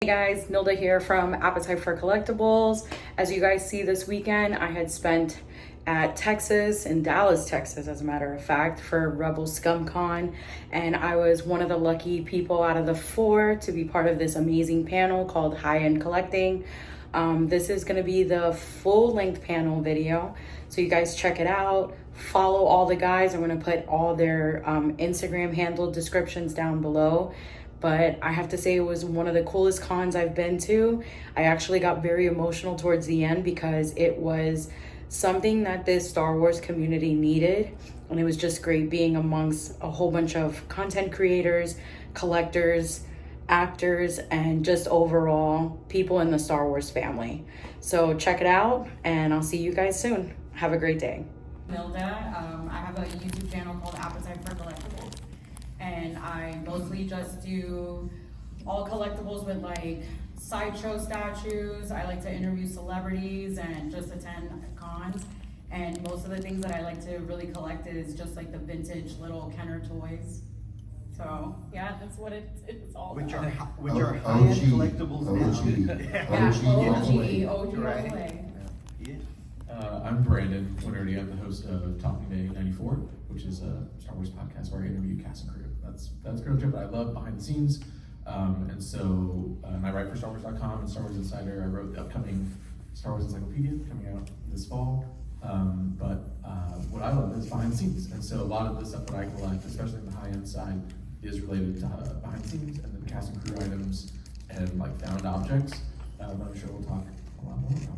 Hey guys, NILDA here from Appetite for Collectibles. As you guys see this weekend, I had spent at Texas, in Dallas, Texas, as a matter of fact, for REBEL SCUM CON. And I was one of the lucky people out of the 4 to be part of this amazing panel called Highend Collecting. This is gonna be the full-length panel video. So you guys check it out, follow all the guys. I'm gonna put all their Instagram handle descriptions down below. But I have to say it was one of the coolest cons I've been to. I actually got very emotional towards the end because it was something that this Star Wars community needed. And it was just great being amongst a whole bunch of content creators, collectors, actors, and just overall people in the Star Wars family. So check it out and I'll see you guys soon. Have a great day. NILDA, I have a YouTube channel called Appetite for Collectibles. And I mostly just do all collectibles with like sideshow statues. I like to interview celebrities and just attend cons. And most of the things that I like to really collect is just like the vintage little Kenner toys. So yeah, that's what it's all about. Which are high-end collectibles now. OG all the way. I'm Brandon Winnerty. I'm the host of Talking Day 94, which is a Star Wars podcast where I interview cast and crew. That's pretty much it, but I love behind the scenes. And I write for StarWars.com and Star Wars Insider. I wrote the upcoming Star Wars Encyclopedia coming out this fall. What I love is behind the scenes. And so a lot of the stuff that I collect, especially on the high-end side, is related to behind the scenes and then cast and crew items and like found objects. I'm sure we'll talk a lot more about it.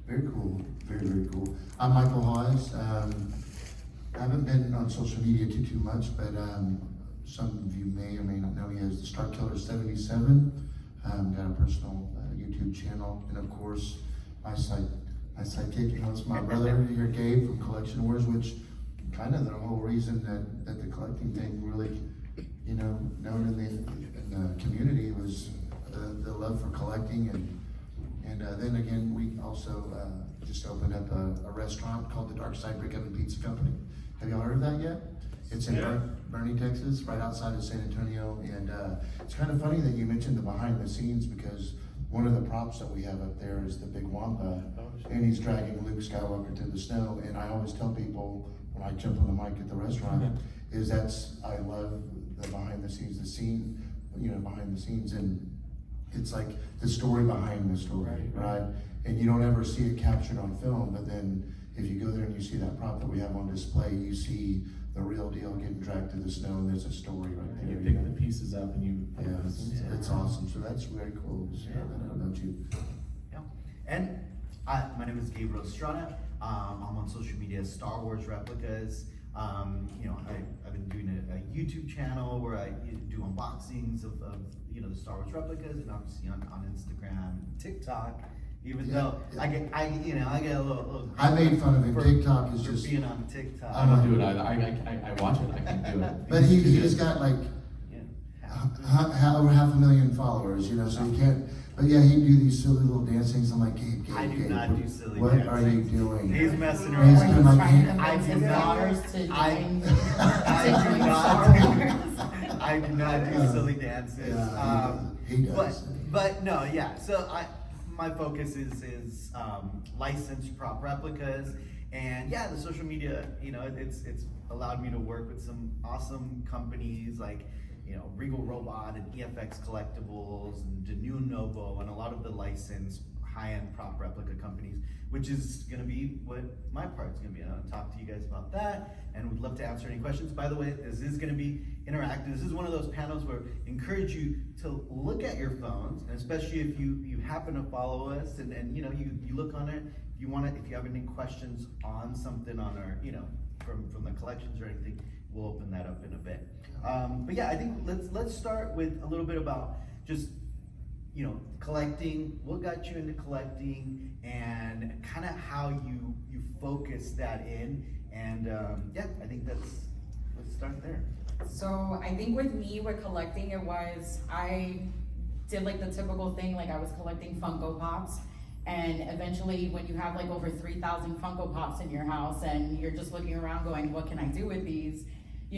Very cool, very, very cool. I'm Michael Hawes. I haven't been on social media too much, but some of you may or may not know me as the Star Killer 77. Got a personal YouTube channel, and of course, my sidekick, it's my brother here, Gabe from Collection Wars, which kind of the whole reason that the collecting thing really, known in the community was the love for collecting and then again, we also just opened up a restaurant called the Dark Side Brick Oven Pizza Company. Have y'all heard of that yet? It's in Bernie, Texas, right outside of San Antonio. And it's kind of funny that you mentioned the behind the scenes because one of the props that we have up there is the big Wampa, and he's dragging Luke Skywalker to the snow. And I always tell people when I jump on the mic at the restaurant, I love the behind the scenes, behind the scenes, and it's like the story behind the story, right? And you don't ever see it captured on film, but then if you go there and you see that prop that we have on display, you see the real deal getting dragged to the snow, and there's a story right there. You pick the pieces up and you. It's awesome. So that's very cool. Don't you? Yeah. And my name is Gabriel Estrada. I'm on social media, StarWarsReplicas. I've been doing a YouTube channel where I do unboxings of the Star Wars replicas, and obviously on Instagram, TikTok. Even though I get a little. I made fun of him. TikTok is for just being on TikTok. I don't do it either. I watch it. I can't do it. But he's got like over 500,000 followers, so he can't. But yeah, he'd do these silly little dance things. I'm like, Gabe, I do not do silly what dancing. Are you doing? He's messing He's around. doing like, I do not do silly dances. Yeah, he does. But no, yeah. So my focus is licensed prop replicas, and yeah, the social media. It's allowed me to work with some awesome companies like Regal Robot and EFX Collectibles and Danu Novo and a lot of the licensed high-end prop replica companies, which is going to be what my part's going to be. I'll talk to you guys about that, and would love to answer any questions. By the way, this is going to be interactive. This is one of those panels where I encourage you to look at your phones, and especially if you happen to follow us and you look on it. If you have any questions on something on our from the collections or anything, we'll open that up in a bit. But yeah, I think let's start with a little bit about just collecting, what got you into collecting, and kind of how you focus that in. And I think let's start there. So I think with me, with collecting, I did like the typical thing, like I was collecting Funko Pops. And eventually when you have like over 3,000 Funko Pops in your house and you're just looking around going, what can I do with these?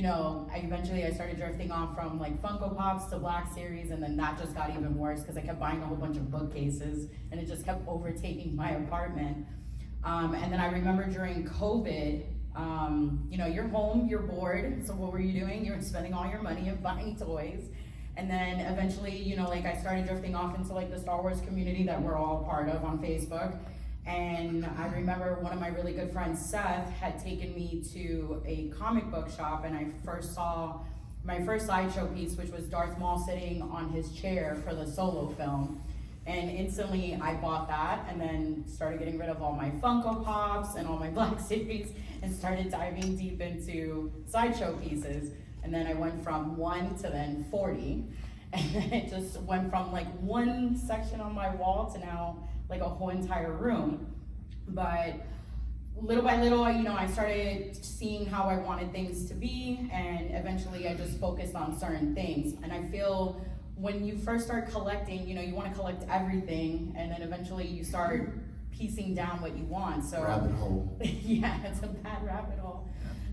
I started drifting off from like Funko Pops to Black Series, and then that just got even worse because I kept buying a whole bunch of bookcases and it just kept overtaking my apartment. And then I remember during COVID, you're home, you're bored, so what were you doing? You were spending all your money and buying toys. And then eventually, I started drifting off into like the Star Wars community that we're all part of on Facebook. And I remember one of my really good friends, Seth, had taken me to a comic book shop, and I first saw my first sideshow piece, which was Darth Maul sitting on his chair for the Solo film. And instantly I bought that, and then started getting rid of all my Funko Pops and all my Black Series, and started diving deep into sideshow pieces. And then I went from 1 to then 40, and then it just went from like one section on my wall to now like a whole entire room. But little by little, I started seeing how I wanted things to be, and eventually I just focused on certain things. And I feel when you first start collecting, you want to collect everything, and then eventually you start piecing down what you want. So rabbit hole. Yeah, it's a bad rabbit hole.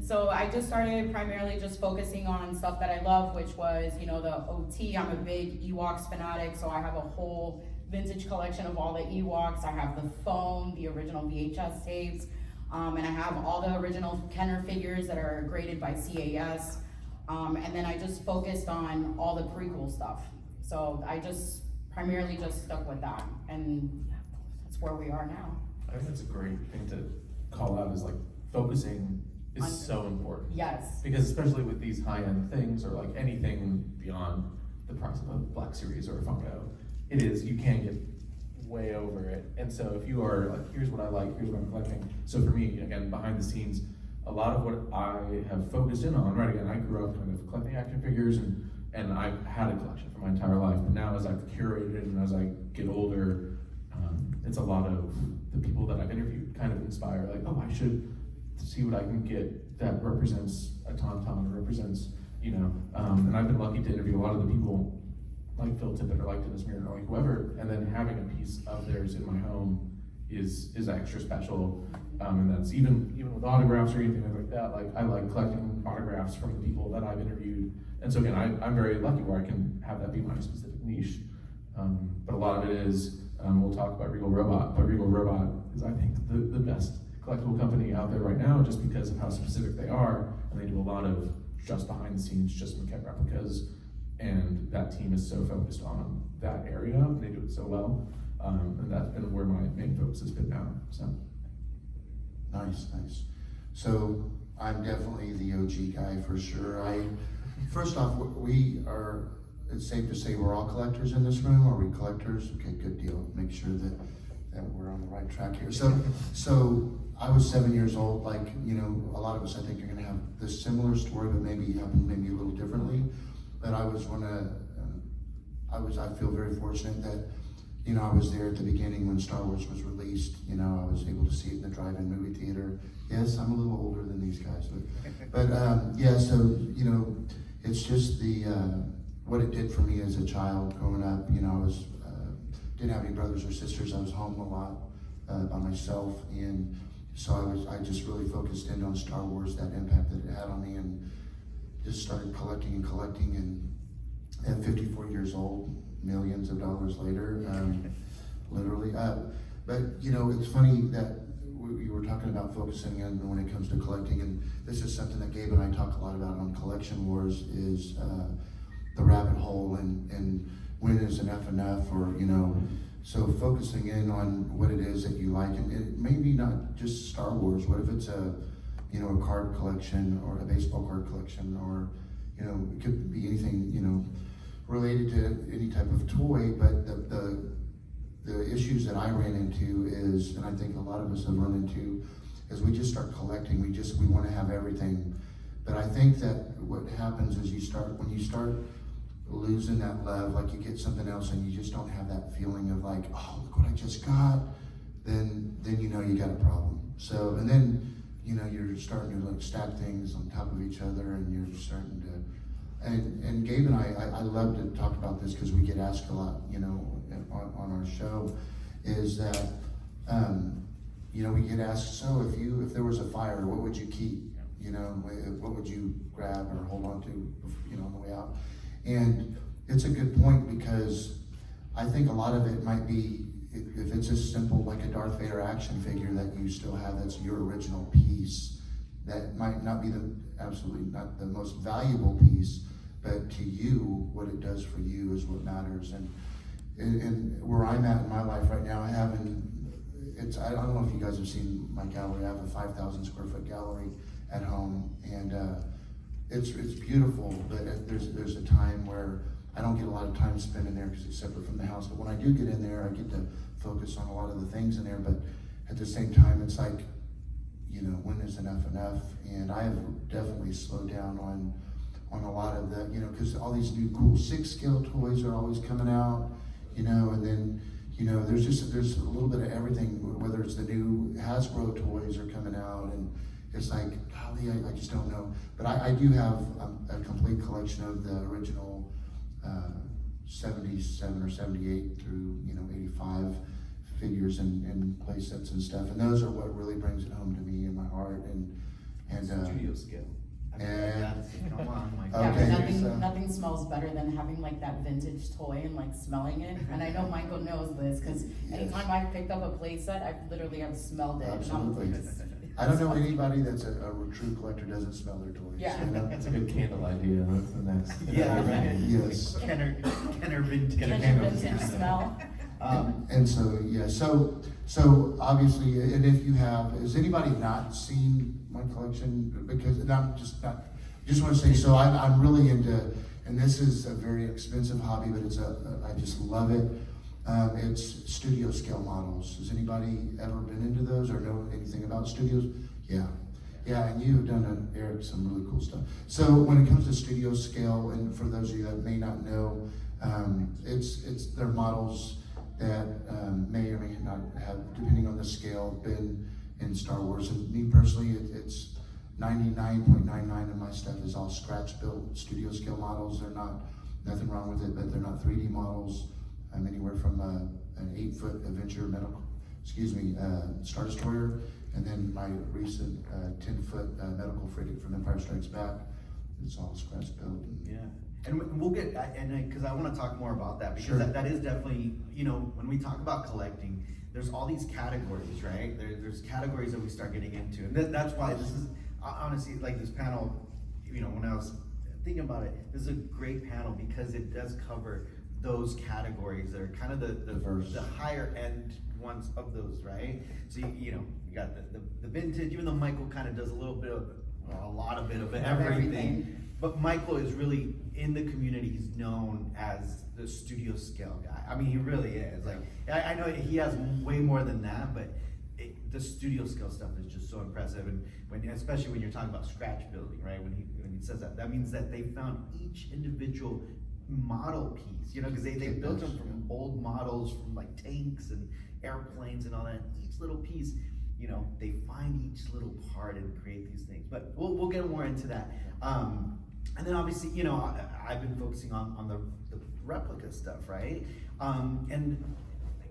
So I just started primarily just focusing on stuff that I love, which was, the OT. I'm a big Ewoks fanatic, so I have a whole vintage collection of all the Ewoks. I have the phone, the original VHS tapes, and I have all the original Kenner figures that are graded by CAS. And then I just focused on all the prequel stuff. So I just primarily just stuck with that, and that's where we are now. I think that's a great thing to call out, is like focusing is so important. Yes. Because especially with these high-end things, or like anything beyond the price of a Black Series or a Funko, you can get way over it. And so if you are like, here's what I like, here's what I'm collecting. So for me, again, behind the scenes, a lot of what I have focused in on, right, again, I grew up kind of collecting action figures, and I've had a collection for my entire life. But now as I've curated and as I get older, it's a lot of the people that I've interviewed kind of inspire, like, oh, I should see what I can get that represents a Tauntaun, or represents, and I've been lucky to interview a lot of the people like Phil Tippett or like Dennis Muir or like whoever, and then having a piece of theirs in my home is extra special. And that's even with autographs or anything like that. Like, I like collecting autographs from the people that I've interviewed. And so again, I'm very lucky where I can have that be my specific niche. But a lot of it is, we'll talk about Regal Robot, but Regal Robot is, I think, the best collectible company out there right now, just because of how specific they are, and they do a lot of just behind the scenes, just maquette replicas, and that team is so focused on that area, and they do it so well, and that's been where my main focus has been now. So Nice. So I'm definitely the OG guy for sure. First off, it's safe to say we're all collectors in this room. Are we collectors? Okay, good deal. Make sure that we're on the right track here. So I was 7 years old. Like, a lot of us, I think, are gonna have this similar story, but maybe happen maybe a little differently. But I feel very fortunate that, I was there at the beginning when Star Wars was released. I was able to see it in the drive-in movie theater. Yes, I'm a little older than these guys, but yeah. So it's just what it did for me as a child growing up. I was didn't have any brothers or sisters. I was home a lot by myself, and so I just really focused in on Star Wars, that impact that it had on me, and just started collecting. And at 54 years old, millions of dollars later, literally. But it's funny that you were talking about focusing in when it comes to collecting, and this is something that Gabe and I talk a lot about on Collection Wars, is the rabbit hole, and when is enough, or so focusing in on what it is that you like, and it may be not just Star Wars. What if it's a card collection, or a baseball card collection, or it could be anything related to any type of toy. But the issues that I ran into is, and I think a lot of us have run into, is we just start collecting. We want to have everything. But I think that what happens is when you start losing that love, like you get something else and you just don't have that feeling of like, oh, look what I just got, then you got a problem. So, and then you're starting to like stack things on top of each other, and you're starting to, and Gabe and I love to talk about this because we get asked a lot, on our show, is that we get asked, so if there was a fire, what would you keep? you know, what would you grab or hold on to, you know, on the way out? And it's a good point, because I think a lot of it might be, if it's as simple like a Darth Vader action figure that you still have, that's your original piece, that might not be absolutely not the most valuable piece, but to you, what it does for you is what matters. And where I'm at in my life right now, I don't know if you guys have seen my gallery. I have a 5,000 square foot gallery at home, and it's beautiful, but there's a time where I don't get a lot of time spent in there because it's separate from the house. But when I do get in there, I get to focus on a lot of the things in there. But at the same time, it's like, you know, when is enough enough? And I have definitely slowed down on a lot of the, you know, because all these new cool 6-scale toys are always coming out, you know, and then, you know, there's a little bit of everything, whether it's the new Hasbro toys are coming out, and it's like, golly, I just don't know. But I do have a complete collection of the original 77 or 78 through, you know, 85 figures and play sets and stuff. And those are what really brings it home to me in my heart. And Studio scale. I mean, and come on, Mike. Yeah, Okay, but so- nothing smells better than having like that vintage toy and like smelling it. And I know Michael knows this, because anytime I've picked up a play set, I literally have smelled it. Absolutely. And I'm like, I don't know anybody that's a true collector doesn't smell their toys. Yeah. You know? That's a good candle idea, that's the next. Yeah, right. Yes. Kenner vintage. Get a Vintage candle. vintage smell. And so, yeah, so obviously, and if you have, has anybody not seen my collection? Because, and I'm just want to say, so I'm really into, and this is a very expensive hobby, but I just love it. It's studio scale models. Has anybody ever been into those or know anything about studios? Yeah, and you've done, Eric, some really cool stuff. So when it comes to studio scale, and for those of you that may not know, they're models that may or may not have, depending on the scale, been in Star Wars. And me personally, it's 99.99 of my stuff is all scratch built studio scale models. They're nothing wrong with it, but they're not 3D models. I'm anywhere from an 8-foot Adventure Star Destroyer, and then my recent 10-foot medical frigate from Empire Strikes Back. It's all scratch built. Yeah, and we'll get, and because I want to talk more about that, because Sure. that is definitely, you know, when we talk about collecting, there's all these categories, right? There's categories that we start getting into, and that's why this is, honestly, like this panel, you know, when I was thinking about it, this is a great panel because it does cover those categories that are kind of the higher end ones of those, right? So you know, you got the vintage, even though Michael kind of does a little bit of, well, a lot of everything. But Michael is really, in the community, he's known as the studio scale guy. I mean, he really is. Like, I know he has way more than that, but the studio scale stuff is just so impressive. And especially when you're talking about scratch building, right? When he says that means that they found each individual model piece, you know, because they built them from old models from like tanks and airplanes and all that. Each little piece, you know, they find each little part and create these things. But we'll get more into that. And then obviously, you know, I've been focusing on the replica stuff, right? And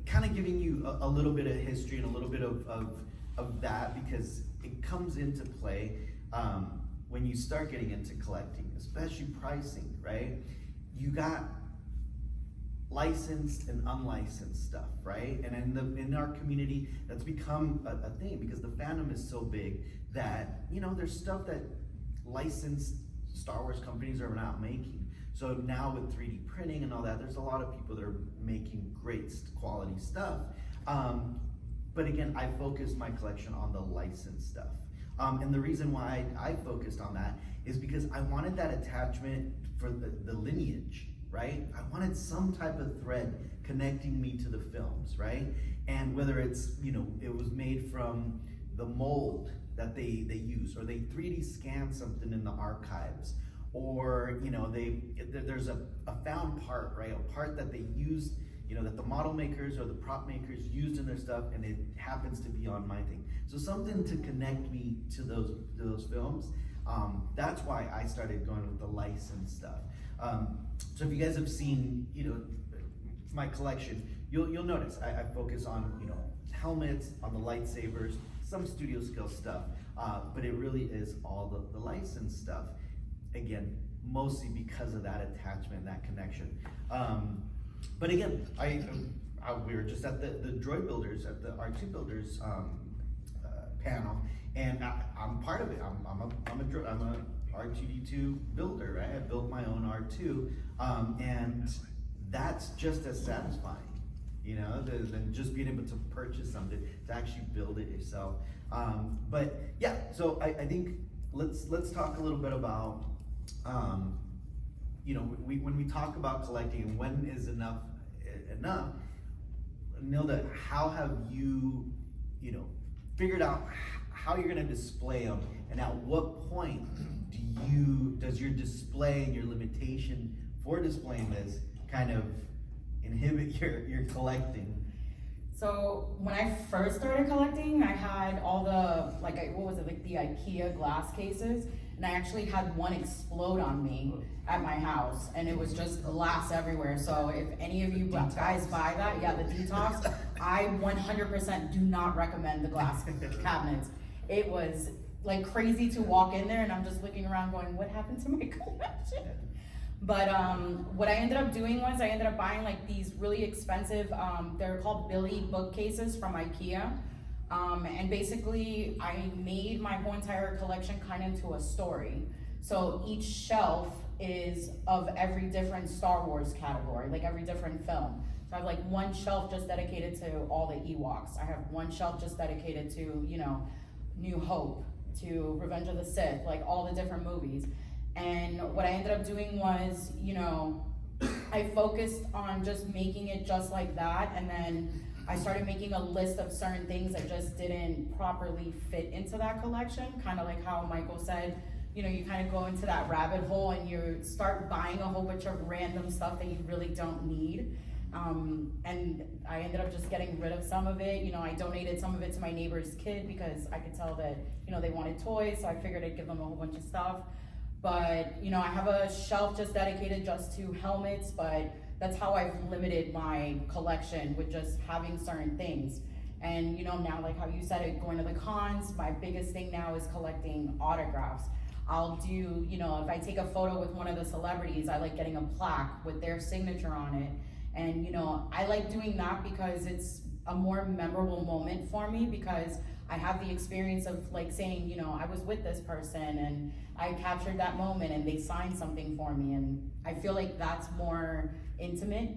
kind of giving you a little bit of history and a little bit of that, because it comes into play when you start getting into collecting, especially pricing, right? You got licensed and unlicensed stuff, right? And in our community, that's become a thing because the fandom is so big that, you know, there's stuff that licensed Star Wars companies are not making. So now with 3D printing and all that, there's a lot of people that are making great quality stuff. But again, I focused my collection on the licensed stuff. And the reason why I focused on that is because I wanted that attachment for the lineage, right? I wanted some type of thread connecting me to the films, right? And whether it's, you know, it was made from the mold that they use, or they 3D scan something in the archives, or, you know, there's a found part, right? A part that they used, you know, that the model makers or the prop makers used in their stuff, and it happens to be on my thing. So something to connect me to those films. That's why I started going with the licensed stuff. So if you guys have seen, you know, my collection, you'll notice I focus on, you know, helmets, on the lightsabers, some studio skill stuff, but it really is all the licensed stuff. Again, mostly because of that attachment, that connection. But again, we were just at the Droid Builders, at the R2 Builders panel, and I'm part of it. I'm a R2D2 builder, right? I built my own R2, and that's just as satisfying, you know, than just being able to purchase something, to actually build it yourself. But yeah, so I think let's talk a little bit about, you know, when we talk about collecting and when is enough, Nilda, how have you, you know, figured out how you're gonna display them, and at what point does your display and your limitation for displaying this kind of inhibit your collecting? So when I first started collecting, I had all the, like, what was it, like the IKEA glass cases, and I actually had one explode on me at my house, and it was just glass everywhere. So if any of you guys buy that, yeah, the detox, I 100% do not recommend the glass cabinets. It was like crazy to walk in there, and I'm just looking around going, what happened to my collection? But what I ended up doing was I ended up buying like these really expensive, they're called Billy bookcases from IKEA. And basically I made my whole entire collection kind of into a story. So each shelf is of every different Star Wars category, like every different film. So I have like one shelf just dedicated to all the Ewoks. I have one shelf just dedicated to, you know, New Hope, to Revenge of the Sith, like all the different movies. And what I ended up doing was, you know, I focused on just making it just like that, and then I started making a list of certain things that just didn't properly fit into that collection, kind of like how Michael said, you know, you kind of go into that rabbit hole and you start buying a whole bunch of random stuff that you really don't need. And I ended up just getting rid of some of it. You know, I donated some of it to my neighbor's kid because I could tell that, you know, they wanted toys, so I figured I'd give them a whole bunch of stuff. But, you know, I have a shelf just dedicated just to helmets, but that's how I've limited my collection, with just having certain things. And, you know, now, like how you said it, going to the cons, my biggest thing now is collecting autographs. I'll do, you know, if I take a photo with one of the celebrities, I like getting a plaque with their signature on it. And, you know, I like doing that because it's a more memorable moment for me, because I have the experience of like saying, you know, I was with this person and I captured that moment and they signed something for me. And I feel like that's more intimate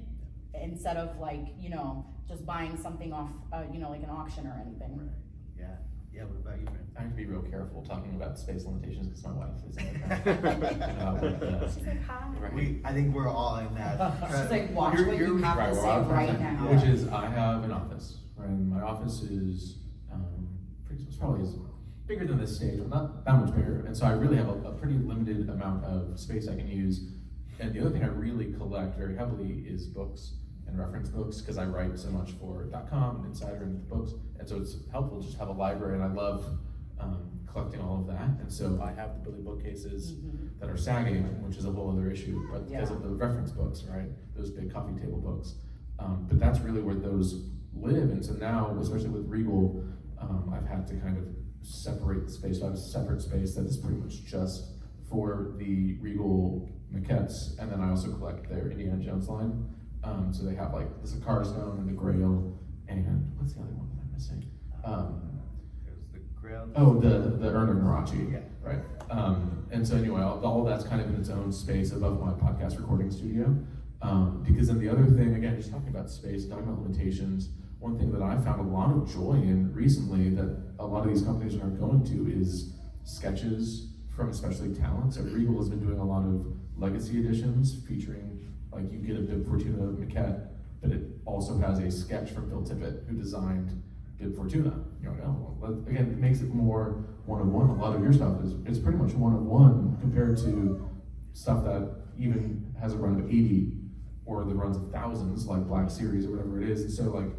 instead of like, you know, just buying something off, you know, like an auction or anything. Right. Yeah. Yeah, what about you, Brent? I have to be real careful talking about space limitations because my wife is in it. She's like, hi. Right. I think we're all in that. She's like, watch what you have to say right now. Which is, I have an office, right? And my office is it's probably bigger than this stage, but not that much bigger. And so I really have a pretty limited amount of space I can use. And the other thing I really collect very heavily is books and reference books, because I write so much for .com and Insider and books. And so it's helpful just to have a library, and I love collecting all of that. And so I have the Billy bookcases that are sagging, which is a whole other issue, but because of the reference books, right? Those big coffee table books. But that's really where those live. And so now, especially with Rebel, I've had to kind of separate the space. So I have a separate space that is pretty much just for the Regal maquettes, and then I also collect their Indiana Jones line. So they have like the Sakara Stone and the Grail, and what's the other one that I'm missing? There's the Grail. Oh, the Urner Marachi, Yeah. right? And so anyway, all that's kind of in its own space above my podcast recording studio. Because then the other thing, again, just talking about space, talking about limitations, one thing that I found a lot of joy in recently that a lot of these companies are going to is sketches from especially talent. So Regal has been doing a lot of legacy editions featuring, like, you get a Bib Fortuna maquette, but it also has a sketch from Phil Tippett, who designed Bib Fortuna. You're like, oh, well, again, it makes it more one-on-one. A lot of your stuff it's pretty much one-on-one compared to stuff that even has a run of 80 or the runs of thousands, like Black Series or whatever it is. And so, like,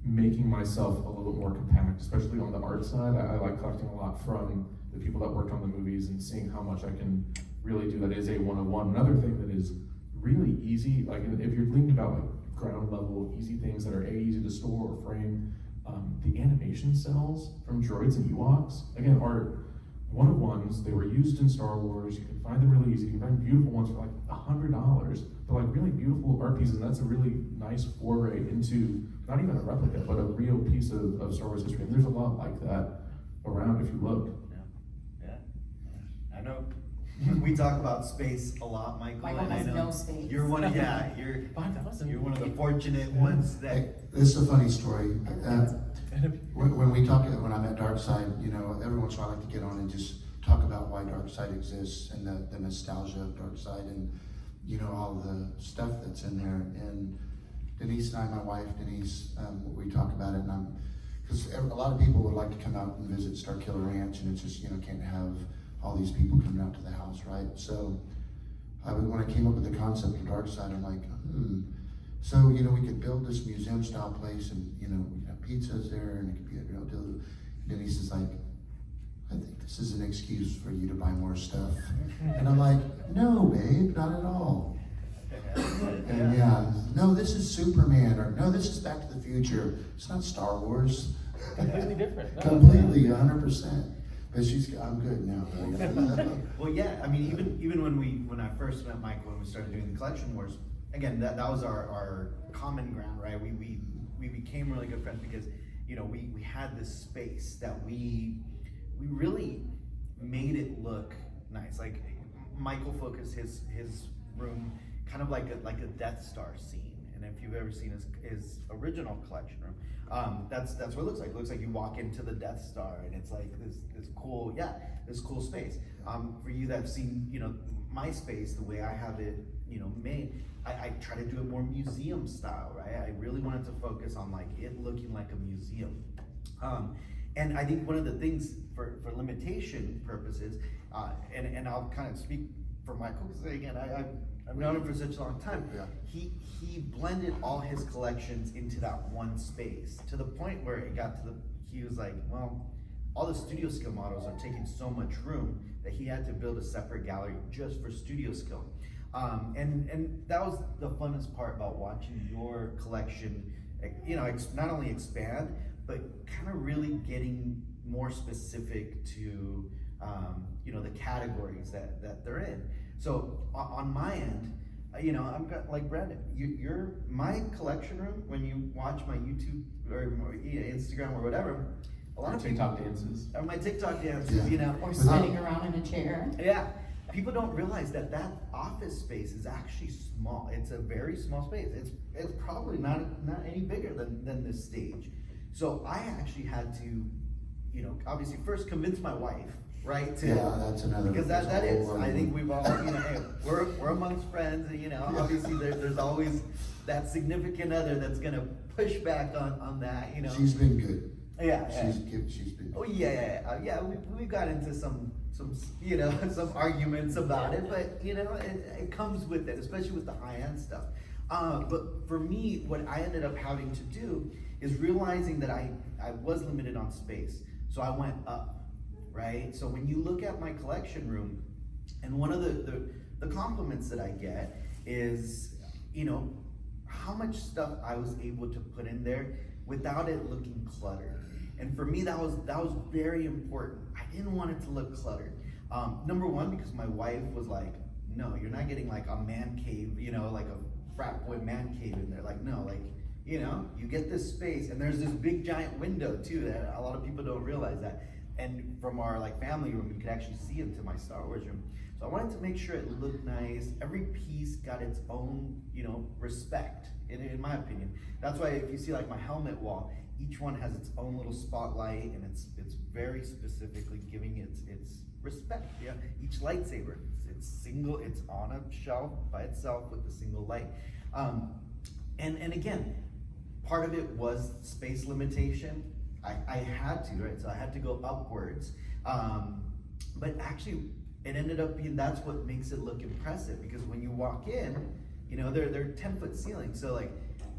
making myself a little bit more compact, especially on the art side. I like collecting a lot from the people that worked on the movies and seeing how much I can really do that is a one-on-one. Another thing that is really easy, like if you're thinking about like ground level, easy things that are easy to store or frame, the animation cells from droids and Ewoks, again, are one-of-ones. They were used in Star Wars. You can find them really easy. You can find beautiful ones for like $100. They're like really beautiful art pieces, and that's a really nice foray into not even a replica, but a real piece of Star Wars history. And there's a lot like that around if you look. Yeah. I know. We talk about space a lot, Michael. Michael and I has know no space. You're one of, you're 5,000. one of the fortunate ones that. Hey, this is a funny story. When I'm at Darkside, you know, every once in a while I like to get on and just talk about why Darkside exists and the nostalgia of Darkside and, you know, all the stuff that's in there. And Denise and I, my wife Denise, we talk about it, and because a lot of people would like to come out and visit Starkiller Ranch, and it's just, you know, can't have all these people coming out to the house, right? So when I came up with the concept of Darkside, I'm like, so, you know, we could build this museum style place, and, you know, we could have pizzas there, and it could be a real deal. Denise is like, I think this is an excuse for you to buy more stuff. And I'm like, no, babe, not at all. And no, this is Superman, or no, this is Back to the Future. It's not Star Wars. Completely different. No, Completely, 100%. But I'm good now. Well, yeah, I mean, even when I first met Michael and we started doing the collection wars, again, that was our common ground, right? We became really good friends because, you know, we had this space that we really made it look nice. Like Michael focused his room kind of like a Death Star scene. And if you've ever seen his original collection room, that's what it looks like. It looks like you walk into the Death Star, and it's like this cool space. For you that have seen, you know, my space, the way I have it, you know, made, I try to do it more museum style, right? I really wanted to focus on like it looking like a museum. And I think one of the things for limitation purposes, and I'll kind of speak for Michael, because again, I've known him for such a long time. Yeah. He blended all his collections into that one space, to the point where it got to he was like, well, all the studio skill models are taking so much room that he had to build a separate gallery just for studio skill. And that was the funnest part about watching your collection, you know, not only expand, but kind of really getting more specific to, you know, the categories that they're in. So on my end, you know, I'm got like Brandon. You're my collection room. When you watch my YouTube or Instagram or whatever, a lot of TikTok dances. Or my TikTok dances, you know, Or sitting around in a chair. Yeah, people don't realize that office space is actually small. It's a very small space. It's probably not any bigger than this stage. So I actually had to, you know, obviously first convince my wife, right? That's another. Because that is, I think we've all, you know, hey, we're amongst friends, and, you know, obviously there's always that significant other that's gonna push back on that, you know. She's been good. Yeah. She's been. Oh yeah. We got into some you know some arguments about it, but you know it comes with it, especially with the high-end stuff. But for me, what I ended up having to do is realizing that I was limited on space, so I went up, right? So when you look at my collection room, and one of the compliments that I get is, you know, how much stuff I was able to put in there without it looking cluttered. And for me, that was very important. I didn't want it to look cluttered. Number one, because my wife was like, no, you're not getting like a man cave, you know, like a frat boy man cave in there. Like, no, like, you know, you get this space, and there's this big giant window too that a lot of people don't realize that. And from our like family room, you could actually see into my Star Wars room. So I wanted to make sure it looked nice. Every piece got its own, you know, respect, in my opinion. That's why if you see like my helmet wall, each one has its own little spotlight, and it's very specifically giving its respect. Yeah, each lightsaber, it's single, it's on a shelf by itself with a single light. And again, part of it was space limitation. I had to, right? So I had to go upwards. But actually, it ended up being, that's what makes it look impressive, because when you walk in, you know, they're 10-foot ceilings. So like,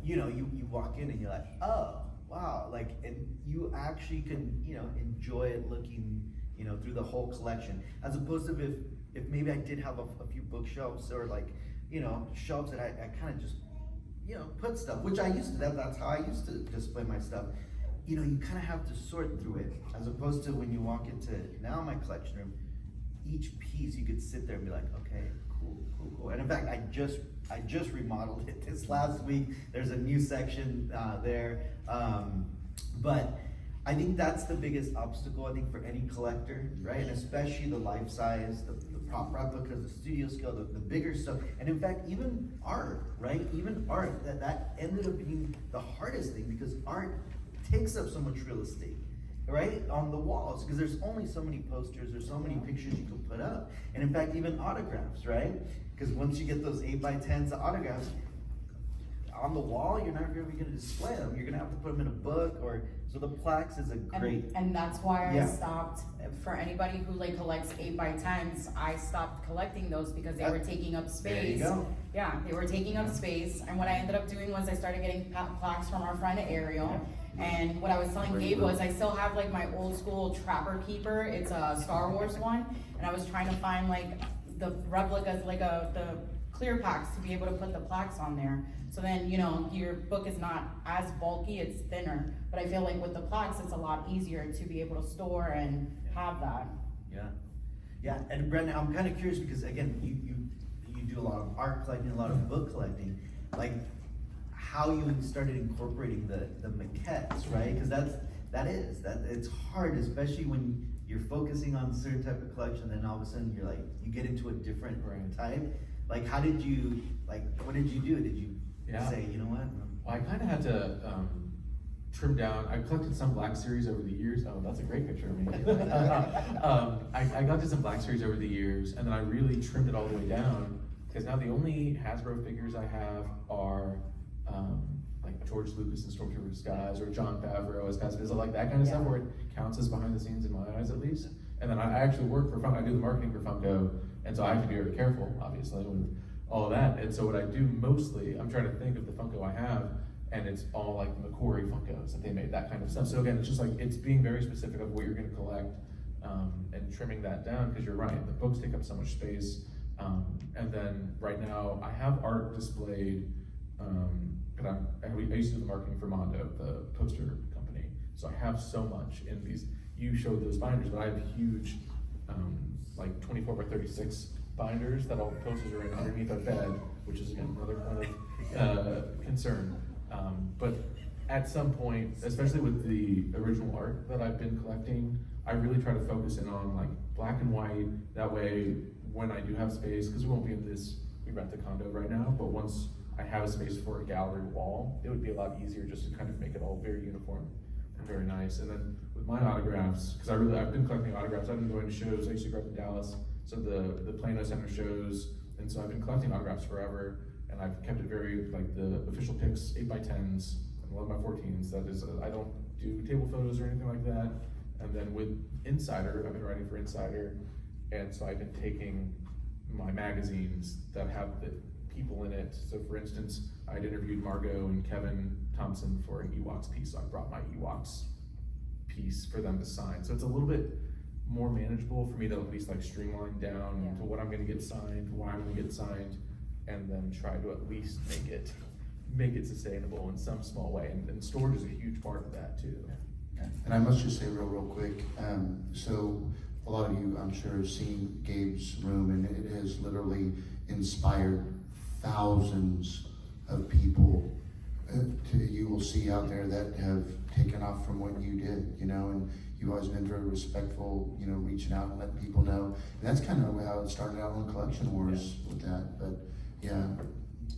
you know, you walk in and you're like, oh, wow, like, and you actually can, you know, enjoy it looking, you know, through the whole collection, as opposed to if maybe I did have a few bookshelves or like, you know, shelves that I kind of just, you know, put stuff, which I used to, that's how I used to display my stuff. you know, you kind of have to sort through it, as opposed to when you walk into now my collection room, each piece you could sit there and be like, okay, cool. And in fact, I just remodeled it this last week. There's a new section there, but I think that's the biggest obstacle, I think, for any collector, right? And especially the life size, the prop replicas, the studio scale, the bigger stuff. And in fact, even art, right? Even art, that ended up being the hardest thing, because art takes up so much real estate, right? On the walls, because there's only so many posters, there's so many pictures you can put up. And in fact, even autographs, right? Because once you get those 8x10s autographs, on the wall, you're not really going to display them. You're going to have to put them in a book, or so the plaques is a great. And that's why Yeah. I stopped. For anybody who like collects 8x10s, I stopped collecting those because they were taking up space. There you go. Yeah, they were taking up space. And what I ended up doing was I started getting plaques from our friend Ariel. And what I was telling Gabe was I still have like my old school Trapper Keeper. It's a Star Wars one, and I was trying to find like the replicas, like the clear packs, to be able to put the plaques on there. So then, you know, your book is not as bulky, it's thinner. But I feel like with the plaques, it's a lot easier to be able to store and have that. Yeah. And Brendan, I'm kind of curious, because again, you do a lot of art collecting, a lot of book collecting, like how you started incorporating the maquettes, right? Because that it's hard, especially when you're focusing on a certain type of collection, then all of a sudden you're like, you get into a different type. Like, how did you, like, what did you do? Did you say, you know what? Well, I kind of had to trim down. I collected some Black Series over the years. Oh, that's a great picture of me. I got to some Black Series over the years, and then I really trimmed it all the way down, because now the only Hasbro figures I have are like George Lucas in Stormtrooper Disguise, or Jon Favreau as Pacifist, like that kind of stuff, where it counts as behind the scenes in my eyes, at least. And then I actually work for Funko. I do the marketing for Funko, and so I have to be very careful, obviously, with all of that. And so what I do mostly, I'm trying to think of the Funko I have, and it's all like the McQuarrie Funkos that they made, that kind of stuff. So again, it's just like, it's being very specific of what you're gonna collect, and trimming that down, because you're right, the books take up so much space. And then right now, I have art displayed, but I used to do the marketing for Mondo, the poster company. So I have so much in these. You showed those binders, but I have huge, like 24x36 binders that all the posters are in underneath our bed, which is again another kind of concern. But at some point, especially with the original art that I've been collecting, I really try to focus in on like black and white. That way, when I do have space, because we won't be in this, we rent the condo right now, but once I have a space for a gallery wall, it would be a lot easier just to kind of make it all very uniform and very nice. And then with my autographs, because I've been collecting autographs, I've been going to shows. I used to grow up in Dallas, so the Plano Center shows, and so I've been collecting autographs forever, and I've kept it very, like the official pics, 8x10s, and 11x14s. That is, I don't do table photos or anything like that. And then with Insider, I've been writing for Insider, and so I've been taking my magazines that have the people in it. So for instance, I'd interviewed Margot and Kevin Thompson for an Ewoks piece, so I brought my Ewoks piece for them to sign. So it's a little bit more manageable for me to at least like streamline down to what I'm gonna get signed, why I'm gonna get signed, and then try to at least make it sustainable in some small way. And storage is a huge part of that too. And I must just say real quick, so a lot of you, I'm sure, have seen Gabe's room, and it has literally inspired thousands of people. You will see out there that have taken off from what you did, you know, and you've always been very respectful, you know, reaching out and letting people know. And that's kind of how it started out on Collection Wars with that. But yeah,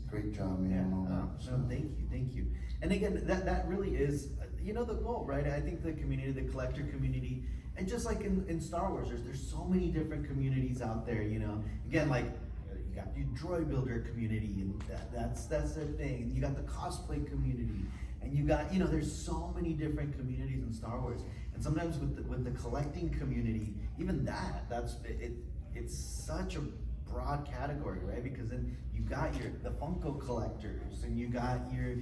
great job, man. No, thank you. And again, that really is, you know, the goal, right? I think the community, the collector community, and just like in Star Wars, there's so many different communities out there, you know. Again, like, you got your droid builder community, and that's their thing. You got the cosplay community, and you got, you know, there's so many different communities in Star Wars. And sometimes with the collecting community, even it's such a broad category, right? Because then you got the Funko collectors, and you got your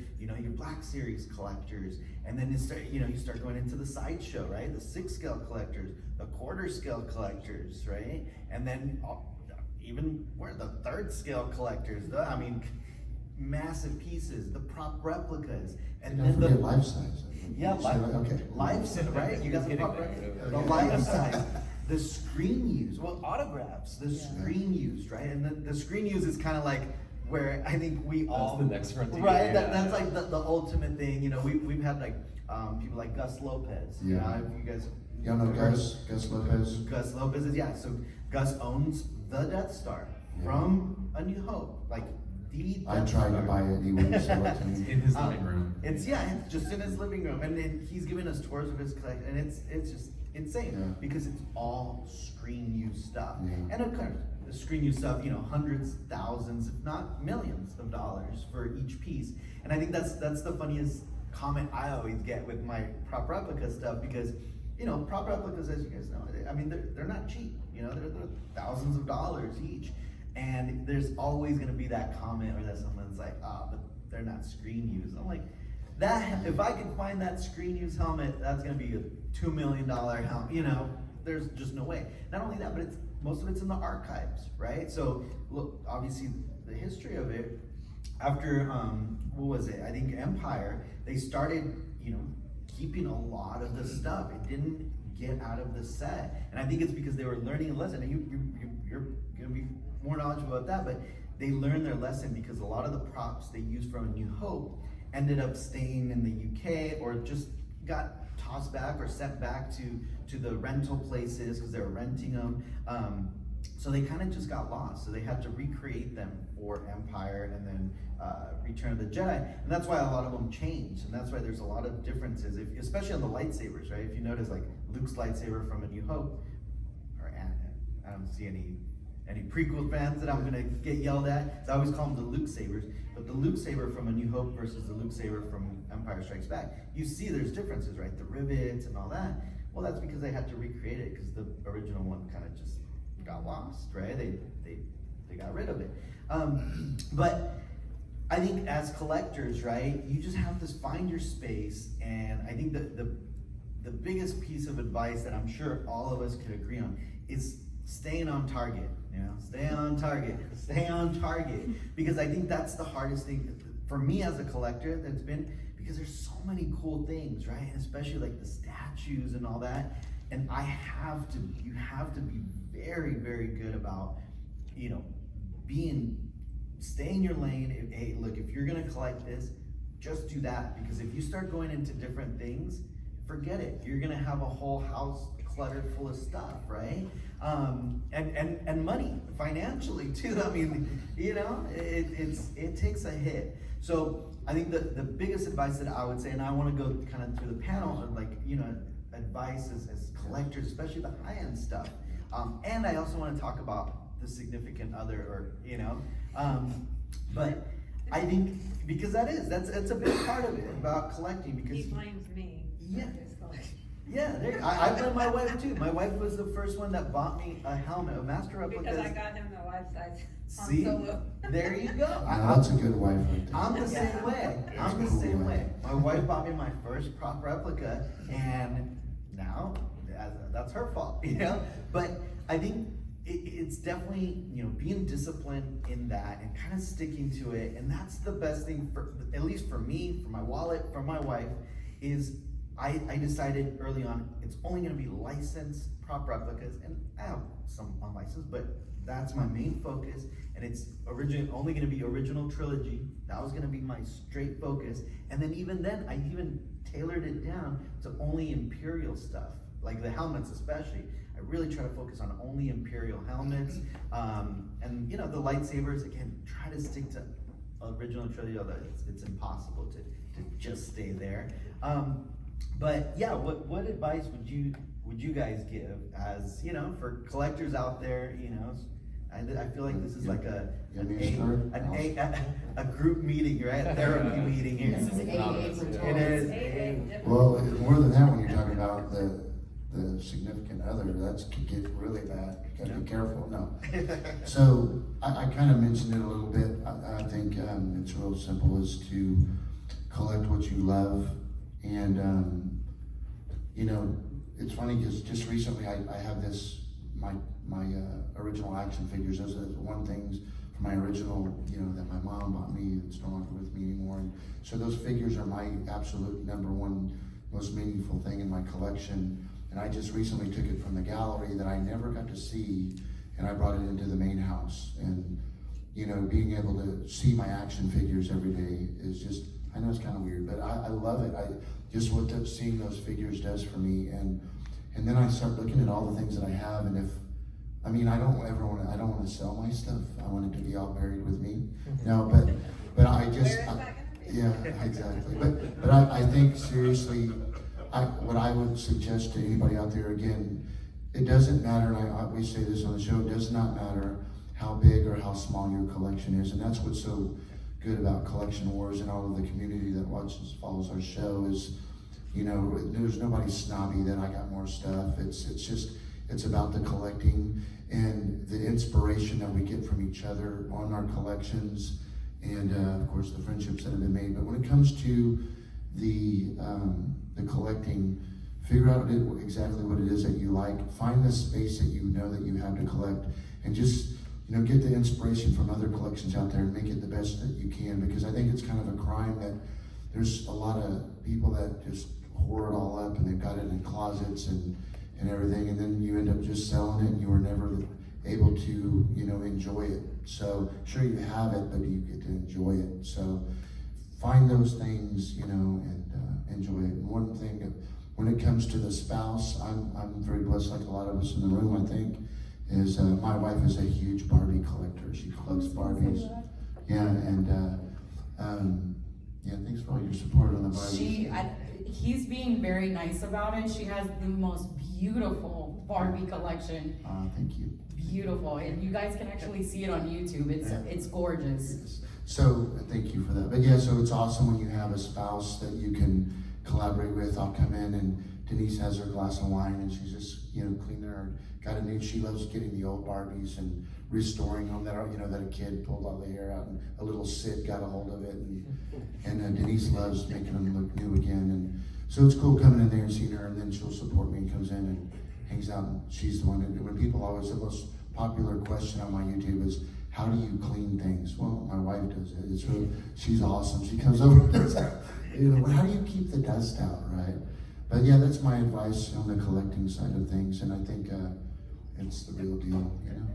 Black Series collectors, and then you start going into the sideshow, right? The 6 scale collectors, the quarter scale collectors, right? And then even the 3rd scale collectors. Massive pieces, the prop replicas, and don't then forget life size. Yeah, Okay. life size, right? You got the prop replica, the life size, the screen use, well, autographs, the screen used, right? And the screen use is kind of like where I think we all, the next frontier. right? That's like the ultimate thing. You know, we've had like people like Gus Lopez. Yeah. You know, if you guys. Y'all know Gus Lopez? Gus Lopez is, yeah. So Gus owns the Death Star from A New Hope, like the Death I tried Star. to buy it, he wouldn't sell it to me. In his living room. It's just in his living room, and then he's giving us tours of his collection, and it's just insane because it's all screen use stuff. Yeah. And of course, the screen use stuff, you know, hundreds, thousands, if not millions of dollars for each piece. And I think that's the funniest comment I always get with my prop replica stuff, because you know, prop replicas, as you guys know, I mean, they're not cheap. You know, they're thousands of dollars each. And there's always going to be that comment where that someone's like, oh, but they're not screen used. I'm like, that, if I could find that screen used helmet, that's going to be a $2 million helmet. You know, there's just no way. Not only that, but most of it's in the archives, right? So look, obviously the history of it, after, what was it? I think Empire, they started, you know, keeping a lot of the stuff. It didn't get out of the set. And I think it's because they were learning a lesson. And you're going to be more knowledgeable about that, but they learned their lesson because a lot of the props they used from A New Hope ended up staying in the UK or just got tossed back or sent back to the rental places because they were renting them. So they kind of just got lost. So they had to recreate them for Empire and then Return of the Jedi. And that's why a lot of them changed. And that's why there's a lot of differences, especially on the lightsabers, right? If you notice, like Luke's lightsaber from A New Hope, or I don't see any prequel fans that I'm gonna get yelled at. So I always call them the Luke sabers. But the Luke saber from A New Hope versus the Luke saber from Empire Strikes Back, you see there's differences, right? The rivets and all that. Well, that's because they had to recreate it because the original one kind of just got lost, right? They got rid of it. But I think as collectors, right, you just have to find your space. And I think that the biggest piece of advice that I'm sure all of us could agree on is staying on target. You know, stay on target. Because I think that's the hardest thing for me as a collector that's been, because there's so many cool things, right? And especially like the statues and all that. And you have to be very, very good about, you know, stay in your lane. Hey, look, if you're gonna collect this, just do that. Because if you start going into different things, forget it. You're gonna have a whole house cluttered full of stuff, right? And money, financially too. I mean, you know, it takes a hit. So I think the biggest advice that I would say, and I want to go kind of through the panel of, like, you know, advice as collectors, especially the high-end stuff. And I also want to talk about the significant other, or, you know, but I think because that's a big part of it about collecting, because he blames me. Yeah. For his collection. Yeah, I blame my wife too. My wife was the first one that bought me a helmet, a master replica. Because I got him the life size on See, Solo. there you go. No, that's a good wife right there. I'm the same way. I'm the same way. My wife bought me my first prop replica, and now that's her fault, you know? But I think it's definitely, you know, being disciplined in that and kind of sticking to it. And that's the best thing, for at least for me, for my wallet, for my wife, is I decided early on, it's only gonna be licensed prop replicas, and I have some unlicensed, but that's my main focus. And it's only gonna be original trilogy. That was gonna be my straight focus. And then I even tailored it down to only Imperial stuff, like the helmets especially. I really try to focus on only Imperial helmets. And you know, the lightsabers, again, try to stick to original trilogy, although it's impossible to just stay there. But yeah, what advice would you guys give, as, you know, for collectors out there? You know, I feel like this is like a group meeting, right? A therapy meeting here. This is AA for It is. Well, more than that, when you're talking about the significant other, that could get really bad. You gotta be careful. No. So I kind of mentioned it a little bit. I think it's real simple, is to collect what you love. And you know, it's funny because just recently I have this, my original action figures. Those are the one things from my original, you know, that my mom bought me, that's no longer with me anymore. And so those figures are my absolute number one most meaningful thing in my collection. And I just recently took it from the gallery that I never got to see, and I brought it into the main house. And you know, being able to see my action figures every day is just, I know it's kind of weird, but I love it. Just what seeing those figures does for me. And then I start looking at all the things that I have, and if, I mean, I don't want to sell my stuff. I want it to be all buried with me. No, but I just, Where is that gonna be? yeah, exactly. But I think seriously, what I would suggest to anybody out there, again, it doesn't matter, and I always say this on the show, it does not matter how big or how small your collection is. And that's what's so good about Collection Wars and all of the community that follows our show is, you know, there's nobody snobby that I got more stuff. It's about the collecting and the inspiration that we get from each other on our collections, and of course the friendships that have been made. But when it comes to the collecting, figure out exactly what it is that you like. Find the space that you know that you have to collect, and just, you know, get the inspiration from other collections out there and make it the best that you can. Because I think it's kind of a crime that there's a lot of people that just hoard it all up and they've got it in closets and everything, and then you end up just selling it and you were never able to, you know, enjoy it. So sure, you have it, but you get to enjoy it. So find those things, you know, and enjoy it. And one thing, when it comes to the spouse, I'm very blessed, like a lot of us in the room, I think, is my wife is a huge Barbie collector. She collects Barbies. Yeah, and yeah, thanks for all your support on the Barbies. He's being very nice about it. She has the most beautiful Barbie collection. Thank you. Beautiful, and you guys can actually see it on YouTube. It's gorgeous. Yes. So thank you for that. But yeah, so it's awesome when you have a spouse that you can collaborate with. I'll come in and Denise has her glass of wine and she's just, you know, cleaning her, got a new, she loves getting the old Barbies and restoring them that are, you know, that a kid pulled all the hair out and a little Sid got a hold of it, and Denise loves making them look new again. And so it's cool coming in there and seeing her, and then she'll support me and comes in and hangs out, and she's the one that, when people always, the most popular question on my YouTube is, how do you clean things? Well, my wife does it. It's really, she's awesome. She comes over and does that. You know, how do you keep the dust out, right? But yeah, that's my advice on the collecting side of things, and I think it's the real deal, you know?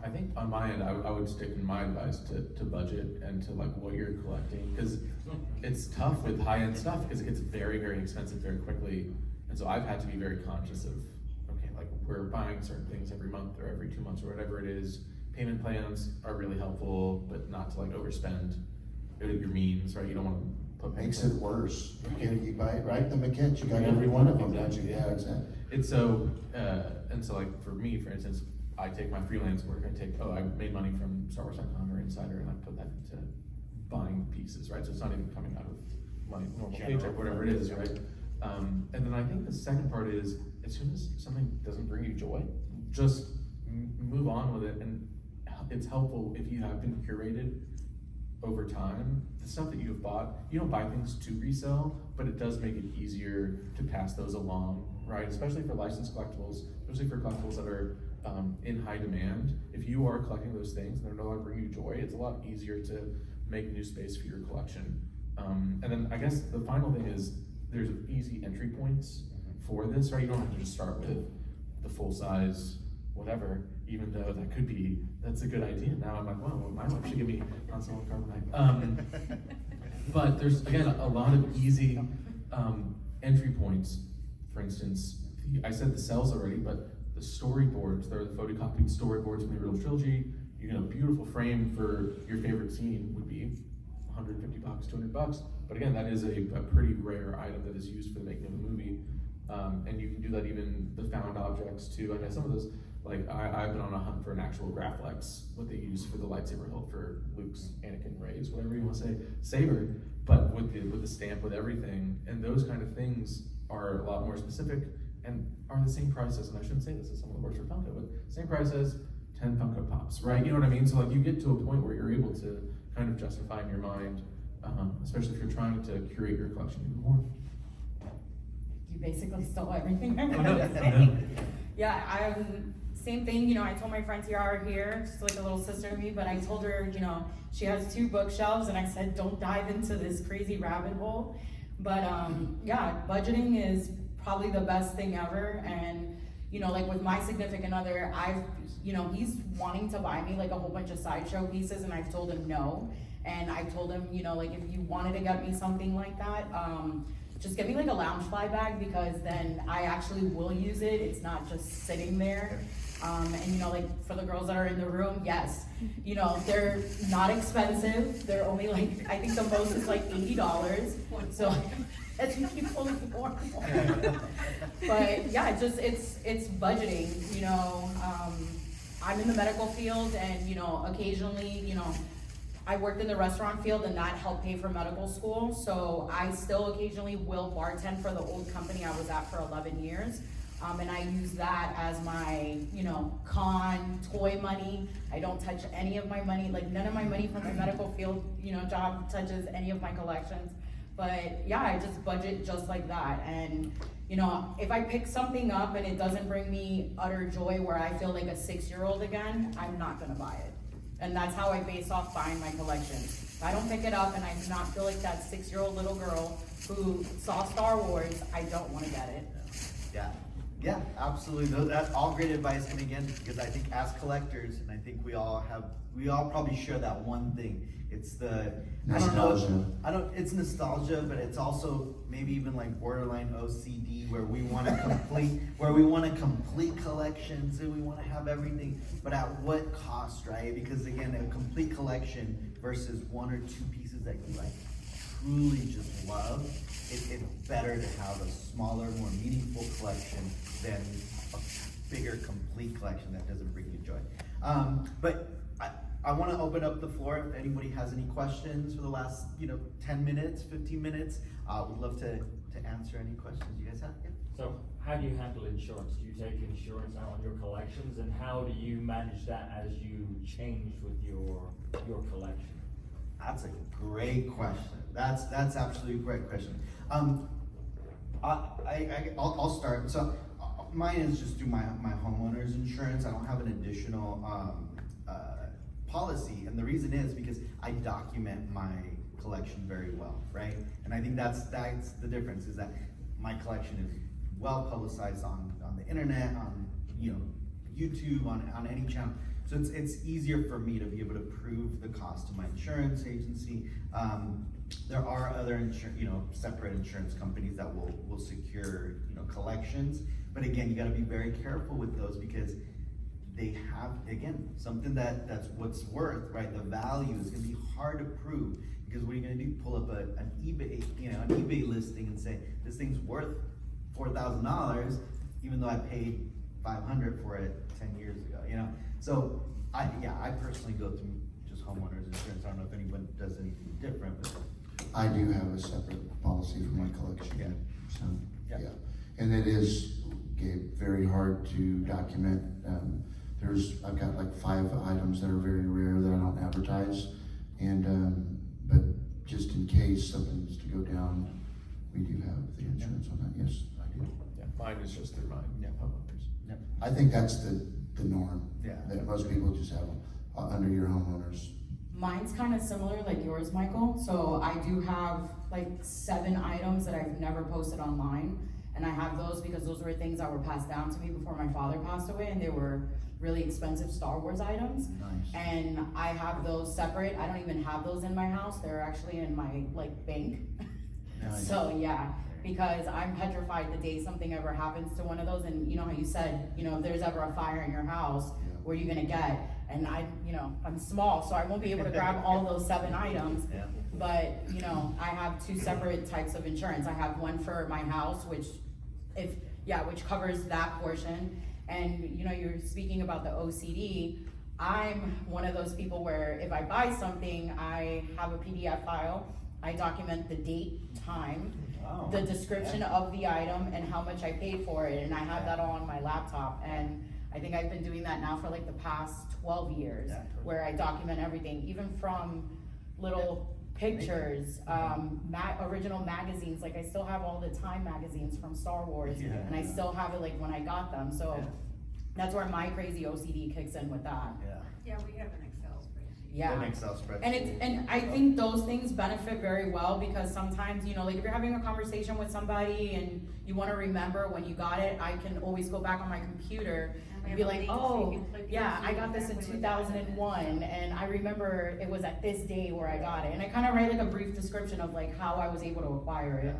I think on my end, I would stick in my advice to budget and to like what you're collecting, because it's tough with high-end stuff because it gets very, very expensive very quickly. And so I've had to be very conscious of, okay, like we're buying certain things every month or every 2 months or whatever it is. Payment plans are really helpful, but not to like overspend your means, right? You don't want to put Makes it worse. You buy it right, the McKench, you got every one of them, don't you? Yeah, exactly. It's so, and so like for me, for instance, I take my freelance work, I made money from Star Wars CON or Insider, and I put that into buying pieces, right? So it's not even coming out of my normal paycheck, whatever it is, right? And then I think the second part is, as soon as something doesn't bring you joy, just move on with it. And it's helpful if you have been curated over time. The stuff that you have bought, you don't buy things to resell, but it does make it easier to pass those along, right? Especially for licensed collectibles, especially for collectibles that are in high demand. If you are collecting those things and they're no longer bringing you joy, it's a lot easier to make new space for your collection. And then I guess the final thing is, there's easy entry points for this, right? You don't have to just start with the full size whatever, even though that's a good idea. Now I'm like, well, my wife should give me non-solid carbonite. But there's, again, a lot of easy entry points. For instance, I said the cells already, but the storyboards, they're the photocopied storyboards from the original trilogy. You get a beautiful frame for your favorite scene would be $150, $200. But again, that is a pretty rare item that is used for the making of a movie. And you can do that even the found objects too. I mean, some of those, like I've been on a hunt for an actual Graflex, what they use for the lightsaber hilt for Luke's, Anakin, Rey's, whatever you want to say, saber, but with the stamp, with everything. And those kind of things are a lot more specific and are the same price as, and I shouldn't say this as someone who works for Funko, but same price as 10 Funko Pops, right? You know what I mean? So like you get to a point where you're able to kind of justify in your mind, especially if you're trying to curate your collection even more. You basically stole everything I'm gonna say. Yeah, same thing, you know, I told my friend Tiara here, she's like a little sister to me, but I told her, you know, she has 2 bookshelves and I said, don't dive into this crazy rabbit hole. But yeah, budgeting is probably the best thing ever. And you know, like with my significant other, he's wanting to buy me like a whole bunch of sideshow pieces, and I've told him no. And I told him, you know, like if you wanted to get me something like that, just get me like a lounge fly bag, because then I actually will use it. It's not just sitting there. And you know, like for the girls that are in the room, yes, you know, they're not expensive. They're only like, I think the most is like $80. So that's people more. But yeah, it's budgeting, you know. I'm in the medical field, and you know, occasionally, you know, I worked in the restaurant field, and that helped pay for medical school. So I still occasionally will bartend for the old company I was at for 11 years. And I use that as my, you know, con toy money. I don't touch any of my money, like none of my money from my medical field, you know, job touches any of my collections. But yeah, I just budget just like that. And you know, if I pick something up and it doesn't bring me utter joy where I feel like a 6-year-old again, I'm not gonna buy it. And that's how I base off buying my collection. If I don't pick it up and I do not feel like that 6-year-old little girl who saw Star Wars, I don't wanna get it. Yeah, absolutely. That's all great advice. And again, because I think as collectors, and I think we all probably share that one thing. It's the nostalgia. It's nostalgia, but it's also maybe even like borderline OCD, where we want to complete collections, and we want to have everything, but at what cost, right? Because again, a complete collection versus 1 or 2 pieces that you like truly just love, it's better to have a smaller, more meaningful collection than a bigger, complete collection that doesn't bring you joy. But I want to open up the floor if anybody has any questions for the last, 10 minutes, 15 minutes. We'd love to answer any questions you guys have. Yeah. So how do you handle insurance? Do you take insurance out on your collections, and how do you manage that as you change with your collection? That's a great question. That's absolutely a great question. I'll start. So mine is just through my homeowner's insurance. I don't have an additional policy, and the reason is because I document my collection very well, right? And I think that's the difference, is that my collection is well publicized on the internet, on YouTube, on any channel. So it's easier for me to be able to prove the cost to my insurance agency. There are other separate insurance companies that will secure collections, but again, you got to be very careful with those, because they have, again, something that's what's worth, right? The value is going to be hard to prove, because what are you going to do? Pull up an eBay listing and say this thing's worth $4,000, even though I paid $500 for it 10 years ago. So I personally go through just homeowners insurance. I don't know if anyone does anything different, but I do have a separate policy for my collection. Yeah. So, yeah. And it is, Gabe, very hard to document. I've got like 5 items that are very rare that I don't advertise. And, but just in case something's to go down, we do have the insurance on that. Yes, I do. Yeah, mine is just through mine, homeowners. yeah. I think that's the norm. Yeah. That most people just have under your homeowners. Mine's kind of similar like yours, Michael. So I do have like 7 items that I've never posted online. And I have those because those were things that were passed down to me before my father passed away, and they were really expensive Star Wars items. Nice. And I have those separate. I don't even have those in my house. They're actually in my bank. Nice. So yeah, because I'm petrified the day something ever happens to one of those. And you know how you said, if there's ever a fire in your house, where are you gonna get? And I'm small, so I won't be able to grab all those 7 items. Yeah. But I have 2 separate types of insurance. I have one for my house, which covers that portion. And you're speaking about the OCD. I'm one of those people where if I buy something, I have a PDF file. I document the date, time, the description of the item, and how much I paid for it. And I have that all on my laptop. And I think I've been doing that now for like the past 12 years, where I document everything, even from little pictures, original magazines. Like I still have all the Time magazines from Star Wars, and I still have it like when I got them. So that's where my crazy OCD kicks in with that. Yeah, we have an Excel spreadsheet. Yeah. an Excel spreadsheet. And I think those things benefit very well because sometimes, you know, like if you're having a conversation with somebody and you want to remember when you got it, I can always go back on my computer and be like, oh, yeah, I got this in 2001 and I remember it was at this day where I got it. And I kind of write like a brief description of like how I was able to acquire it.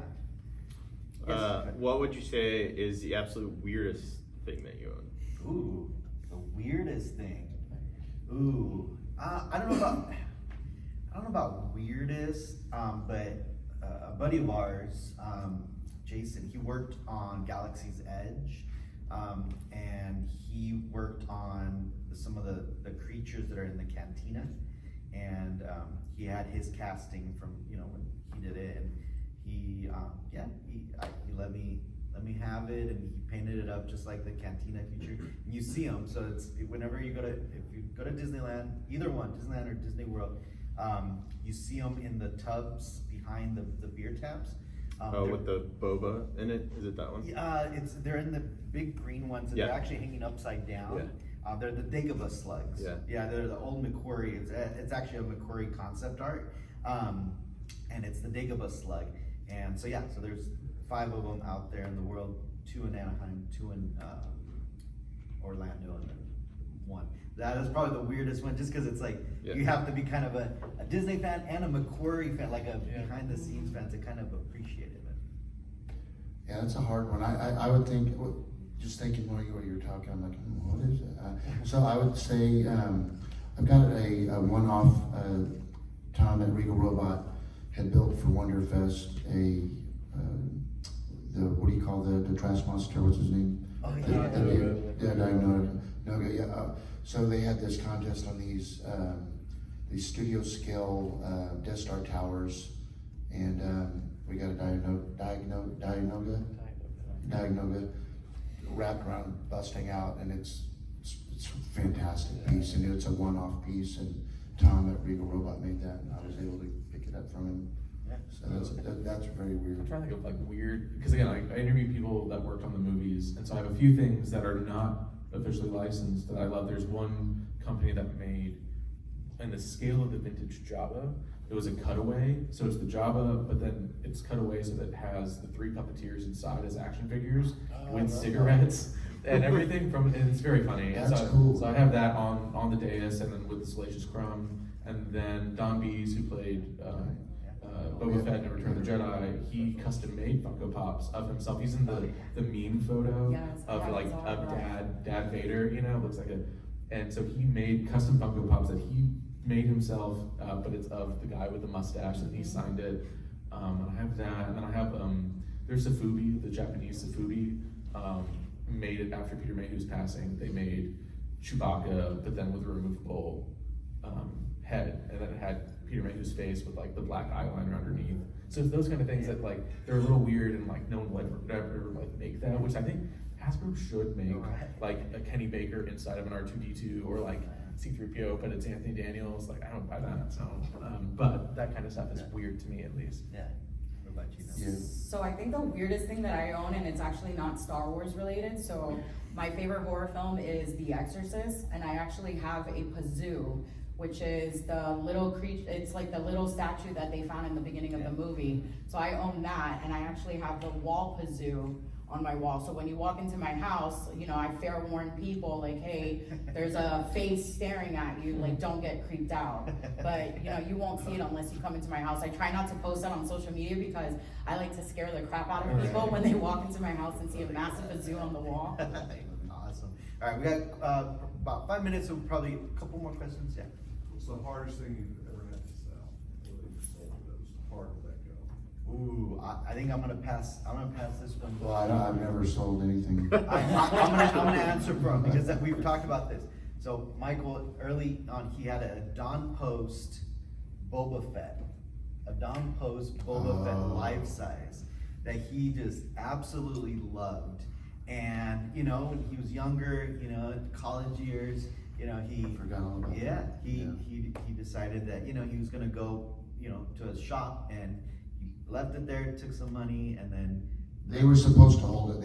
What would you say is the absolute weirdest thing that you own? Ooh, the weirdest thing. Ooh, I don't know about weirdest, but a buddy of ours, Jason, he worked on Galaxy's Edge, and he worked on some of the creatures that are in the cantina, and he had his casting from, you know, when he did it, and he let me have it, and he painted it up just like the cantina creature. And you see them, so it's whenever you if you go to Disneyland, either one, Disneyland or Disney World, you see them in the tubs behind the beer taps. With the boba in it, is it that one? They're in the big green ones, and Yeah. they're actually hanging upside down. They're the Dagobah slugs. Yeah. They're the old Macquarie. It's actually a Macquarie concept art, and it's the Dagobah slug. And so so there's 5 of them out there in the world, 2 in Anaheim, 2 in Orlando, and then 1. That is probably the weirdest one, just because it's like you have to be kind of a Disney fan and a Macquarie fan, like a behind the scenes fan, to kind of appreciate it. Yeah, that's a hard one. I would think, just thinking what you were talking, I'm like, what is it? So I would say, I've got a one-off, Tom at Regal Robot had built for Wonderfest what do you call the trash monster? What's his name? So they had this contest on these studio scale Death Star towers, and we got a Dianoga wrapped around, busting out, and it's a fantastic piece, and it's a one-off piece, and Tom at Regal Robot made that, and I was able to pick it up from him. So that's very weird. I'm trying to think of like weird, because again, I interview people that worked on the movies, and so I have a few things that are not officially licensed that I love. There's one company that made, in the scale of the vintage Jabba, it was a cutaway, so it's the Jabba, but then it's cut away so that it has the 3 puppeteers inside as action figures with cigarettes and everything from, and it's very funny. That's so, cool. So I have that on the dais, and then with the Salacious Crumb, and then Don Bees, who played Boba Fett in Return of the Jedi, he custom made Funko Pops of himself. He's in the meme photo of like of Dad Vader, you know, looks like and so he made custom Funko Pops that he made himself, but it's of the guy with the mustache, and he signed it. And I have that, and then I have there's Safubi, the Japanese Safubi, made it after Peter Mayhew's passing. They made Chewbacca, but then with a removable head, and then it had Peter Mayhew's face with like the black eyeliner underneath. So it's those kind of things that like they're a little weird, and like no one would ever like make that, which I think Hasbro should make like a Kenny Baker inside of an R2D2 or like C-3PO, but it's Anthony Daniels. Like I don't buy that. So, but that kind of stuff is weird to me, at least. Yeah. What about you? So I think the weirdest thing that I own, and it's actually not Star Wars related, so my favorite horror film is The Exorcist, and I actually have a Pazoo, which is the little creature, it's like the little statue that they found in the beginning of the movie. So I own that, and I actually have the wall Pazoo on my wall. So when you walk into my house, you know, I fair warn people like, hey, there's a face staring at you, like don't get creeped out. But you know, you won't see it unless you come into my house. I try not to post that on social media because I like to scare the crap out of people when they walk into my house and see a massive Pazoo on the wall. Awesome. All right, we got about 5 minutes, so probably a couple more questions. Yeah. What's the hardest thing you've ever had to sell? What have you sold that was hard to let go? Ooh, I think I'm gonna pass this one. Well, I've never sold anything. I'm gonna answer for him because we've talked about this. So Michael, early on, he had a Don Post Boba Fett, life size that he just absolutely loved. And you know, when he was younger, you know, college years, you know, he forgot all about that. He decided that, you know, he was gonna go, you know, to a shop, and he left it there, took some money, and then they were supposed to hold it.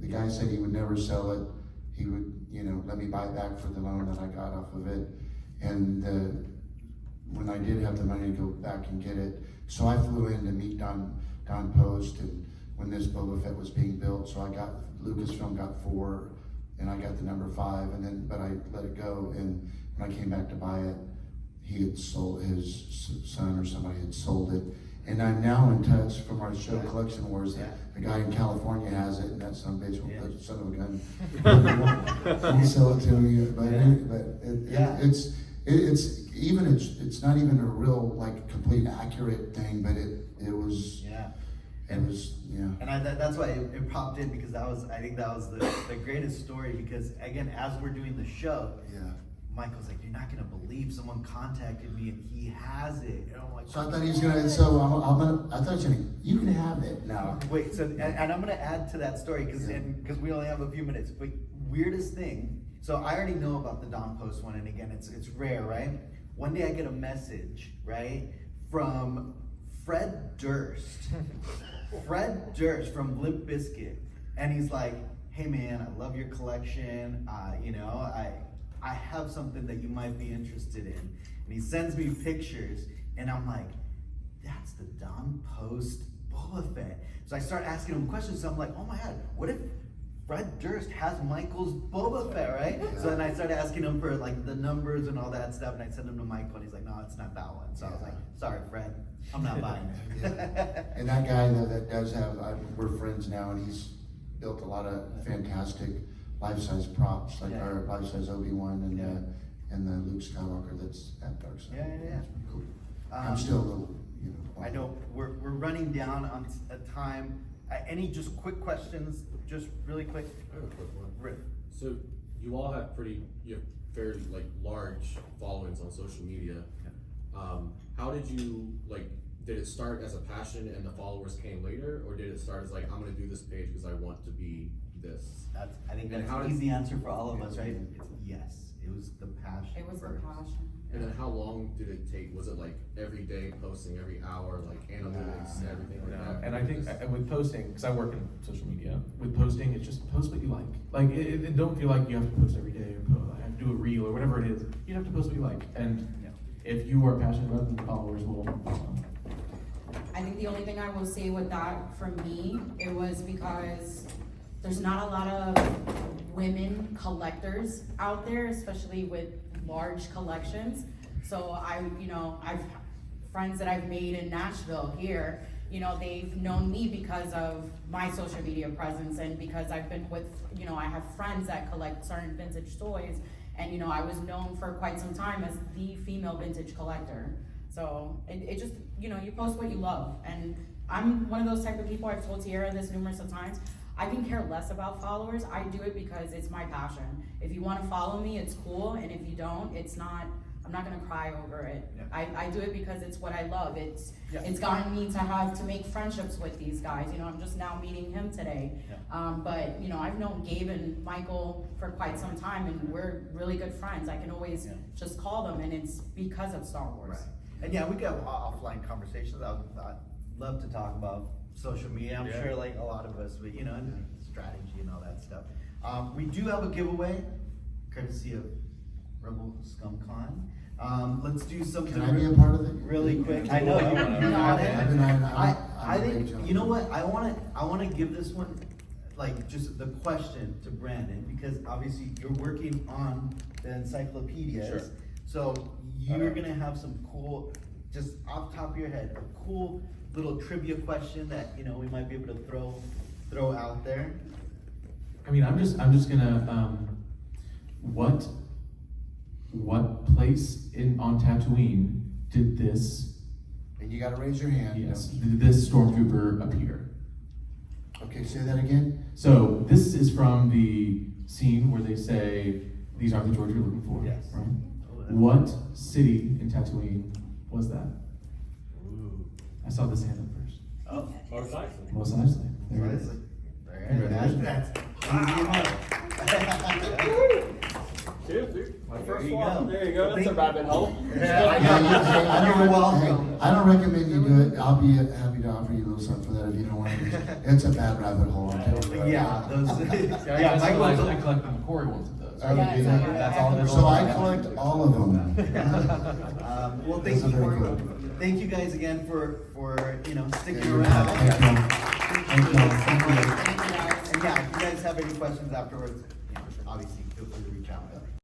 The guy said he would never sell it. He would, you know, let me buy it back for the loan that I got off of it. And when I did have the money to go back and get it, so I flew in to meet Don Post, and when this Boba Fett was being built, so Lucasfilm got 4, and I got the number 5, and then, but I let it go, and when I came back to buy it, he had sold, his son or somebody had sold it. And I'm now in touch from our show Collection Wars. The guy in California has it, and that son of a bitch, son of a gun, won't sell it to me. But it's not even a real like complete accurate thing, but it was. Yeah. It was, yeah. And that's why it popped in, because I think that was the greatest story, because again, as we're doing the show, Yeah. Michael's like, you're not gonna believe someone contacted me and he has it. And I'm like, So I thought he was gonna. So I thought he was gonna. You can have it now. wait, so and I'm gonna add to that story because we only have a few minutes. But weirdest thing, so I already know about the Don Post one, and again, it's rare, right? One day I get a message, right, from Fred Durst. Fred Durst from Limp Bizkit, and he's like, hey man, I love your collection, you know, I have something that you might be interested in. And he sends me pictures, and I'm like, that's the Don Post Boba Fett. So I start asking him questions, so I'm like, oh my god, what if Fred Durst has Michael's Boba Fett, right? Yeah. So then I started asking him for like the numbers and all that stuff, and I sent him to Michael, and he's like, no, it's not that one. So I was like, sorry, Fred, I'm not buying it. And that guy that does have, we're friends now, and he's built a lot of fantastic life-size props, like our life-size Obi-Wan and the Luke Skywalker that's at Dark Side. Yeah. That's pretty cool. I'm still a little, I know we're running down on a time. Any just quick questions, just really quick? I have a quick one. Rick. So you all have very like large followings on social media. How did you did it start as a passion and the followers came later, or did it start as like, I'm gonna do this page because I want to be this? I think And that's how an did- easy answer for all of us, right? It's yes. It was the passion. It was the first. passion. And then how long did it take? Was it like every day posting, every hour, like analytics, everything like that? And I think with posting, because I work in social media, with posting, it's just post what you like. Like, it don't feel like you have to post every day or I have to do a reel or whatever it is. You have to post what you like. And if you are passionate about it, the followers will. I think the only thing I will say with that, for me, it was because there's not a lot of women collectors out there, especially with large collections. So I've friends that I've made in Nashville here, they've known me because of my social media presence, and because I've been with, I have friends that collect certain vintage toys, and I was known for quite some time as the female vintage collector. So it just, you post what you love. And I'm one of those type of people, I've told Tierra this numerous of times, I can care less about followers. I do it because it's my passion. If you want to follow me, it's cool. And if you don't, it's not, I'm not going to cry over it. Yeah. I do it because it's what I love. It's gotten me to make friendships with these guys. I'm just now meeting him today. Yeah. But I've known Gabe and Michael for quite some time, and we're really good friends. I can always just call them, and it's because of Star Wars. Right. And yeah, we got offline conversations. I'd love to talk about social media. I'm sure like a lot of us, and strategy and all that stuff. We do have a giveaway, courtesy of Rebel Scum Con. Let's do something. Can I be a part of it? Really quick. I know you're on it. I think, you know what? I want to give this one, like, just the question to Brandon, because obviously you're working on the encyclopedias. Sure. So you're gonna have some cool, just off the top of your head, a cool little trivia question that we might be able to throw out there. I mean, I'm just gonna, what place on Tatooine did this, And you gotta raise your hand. did this stormtrooper appear? Okay, say that again. So this is from the scene where they say, these aren't the droids you're looking for, Yes. right? What city in Tatooine was that? Ooh. I saw this hand up first. Oh. Mos Eisley. Mos Eisley. There it is. That's Cheers, dude. My There first you one. go. There you go. That's a rabbit hole. You're welcome. I don't recommend you do it. I'll be happy to offer you a little something for that if you don't want to. It's a bad rabbit hole. I'm telling you. Yeah, those. I collect the McCory ones of those. Oh, you do? That's all. So I collect all of them. Well, This is very cool. thank you guys again for sticking Yeah, around. thank you. Thank you. Thank you. And yeah, if you guys have any questions afterwards,